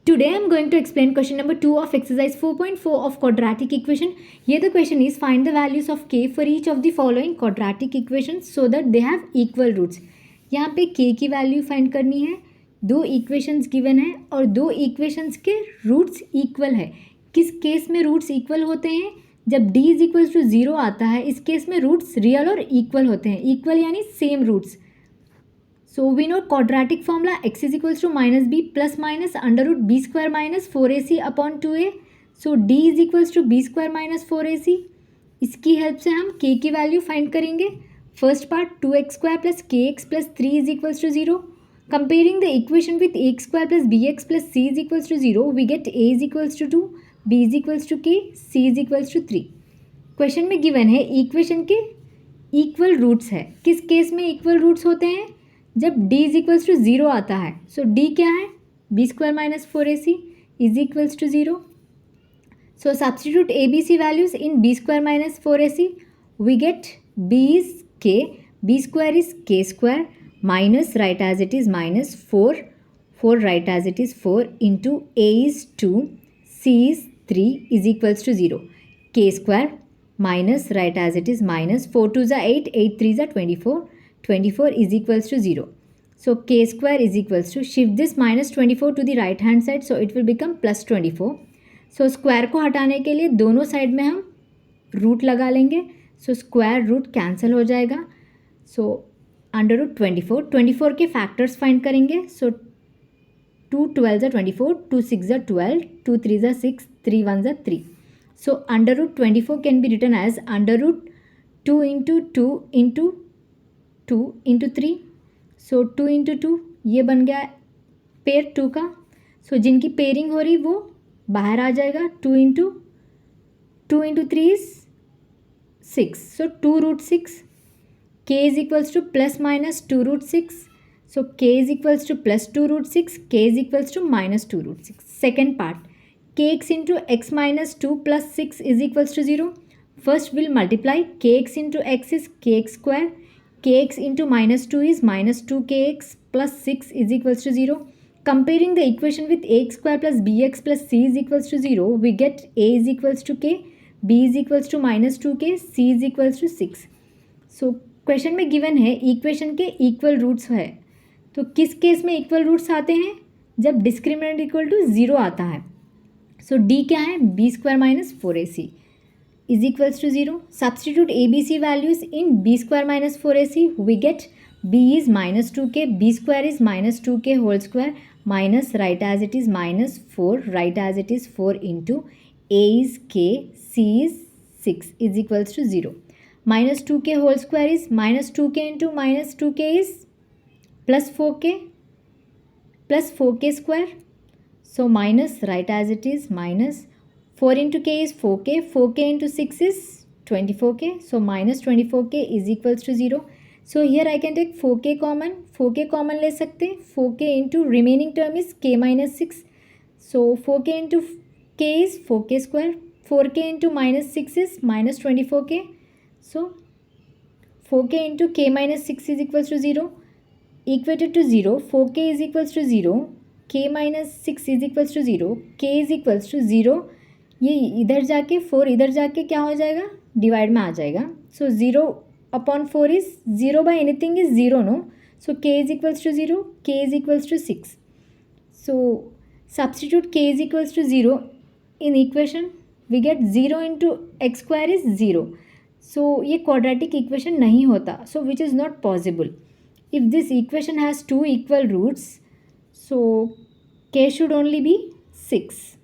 Today I am going to explain question number 2 of exercise 4.4 of quadratic equation. Here the question is find the values of k for each of the following quadratic equations so that they have equal roots. यहाँ पे k की value find करनी है. दो equations given है और दो equations के रूट्स इक्वल है. किस केस में रूट्स इक्वल होते हैं? जब d इज इक्वल टू 0 आता है, इस केस में रूट्स रियल और इक्वल होते हैं. इक्वल यानी same roots. So we know quadratic formula x is equals to minus b plus minus under root b square minus 4ac upon 2a. So d is equals to b square minus 4ac. इसकी help से हम k की value find करेंगे. First part 2x square plus kx plus 3 is equals to 0. Comparing the equation with x square plus bx plus c is equals to 0, we get a is equals to 2, b is equals to k, c is equals to 3. Question में given है equation के equal roots है. किस case में equal roots होते हैं? जब d is equals to 0 आता है. सो d क्या है? b square minus 4ac is equals to 0. So substitute A B C values in b square minus 4ac. We get b is k, b square is k square minus right as it is minus 4 right as it is 4 into a is 2, c is 3 is equals to 0. k square minus right as it is minus 4 2 ज़ा 8, 8 3 ज़ा 24 is equals to 0. So k square is equals to, shift this minus 24 to the right hand side, so it will become plus 24. So square को हटाने के लिए दोनों side में हम root लगा लेंगे. सो स्क्वायर रूट कैंसिल हो जाएगा. सो अंडर रूट 24 के फैक्टर्स फाइंड करेंगे. सो 2 12 ज़ा 24, 2 6 ज़ा 12, 2 3 ज़ा 6, 3 1 ज़ा 3. So under root 24 can be written as under root 2 into 2 into 2 into 3. So 2 into 2 ये बन गया पेयर 2 का. सो जिनकी पेयरिंग हो रही वो बाहर आ जाएगा. 2 into 3 is 6. So 2 root 6. k is equals to plus minus 2 root 6. So k is equals to plus 2 root 6, k is equals to minus 2 root 6. Second part kx into x minus 2 plus 6 is equals to 0. First will multiply kx into x is kx square, kx into minus 2 is minus 2kx plus 6 is equals to 0. Comparing the equation with ax square plus bx plus c is equals to 0, we get a is equals to k, b is equals to minus 2k, c is equals to 6. So question में given है equation के equal roots है. तो किस case में equal roots आते हैं? जब डिस्क्रिमिनेंट इक्वल टू 0 आता है. सो d क्या है? b square minus 4ac is equals to 0. Substitute ABC values in b square minus 4ac. We get b is minus 2k, b square is minus 2k whole square minus right as it is minus 4 right as it is 4 into a is k, c is 6 is equals to 0. Minus 2k whole square is minus 2k into minus 2k is plus 4k square. So minus right as it is minus 4 into k is 4k, 4k into 6 is 24k, so minus 24k is equals to 0. So here I can take 4k common ले सकते हैं. 4k into remaining term is k minus 6, so 4k into k is 4k square, 4k into minus 6 is minus 24k, so 4k into k minus 6 is equals to 0, equated to 0, 4k is equals to 0, k minus 6 is equals to 0, k is equals to 0. ये इधर जाके 4 इधर जाके क्या हो जाएगा? Divide में आ जाएगा. So 0 upon 4 is 0 by anything is 0 no. So k is equals to 0, k is equals to 6. So substitute k is equals to 0 in equation. We get 0 into x square is 0. So ये quadratic equation नहीं होता. So which is not possible. If this equation has 2 equal roots, so k should only be 6.